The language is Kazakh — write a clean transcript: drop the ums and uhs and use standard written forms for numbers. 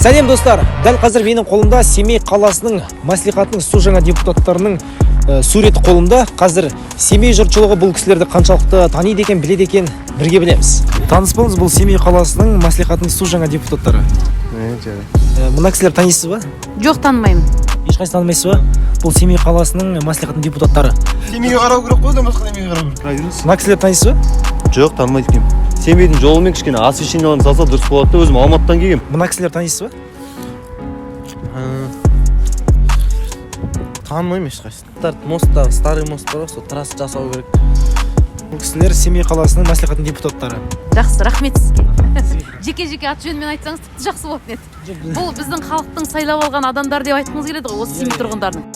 Сәлем достар, дәл қазір менің қолымда Семей қаласының мәслихатының су жаңа депутаттарының суреті қолымда. Қазір Семей жұртшылығы бұл кісілерді қаншалықты таниды екен, біледі екен, бірге білеміз. Таныс болыңыз, бұл Семей қаласының мәслихатының су жаңа депутаттары. Мына кісілер танисыз ба? Жоқ, танымаймын. Ешқайсы танымайсыз ба? Бұл Семей қаласының мәслихатының депутаттары. Семейге қарау керек қой, одан басқа немеге қарау керек. Мына кісілер танисыз ба? Жоқ, танымайды екенмін. Семейдің жолымен кішкене освещенияларын салса дұрыс болады да, өзім Алматыдан келгем. Мына кісілер танисыз ба? Танымаймын ешқайсысын. Мосттағы, старый мост бар, сол трасса жасау керек. Бұл кісілер Семей қаласының мәслихатының депутаттары. Жақсы, рахмет сізге. Жеке-жеке аты жөнмен айтсаңыз тіпті жақсы болатын еді. Бұл біздің халықтың сайлап алған адамдар деп айтқымыз келеді ғой, осы Семей тұрғындарының.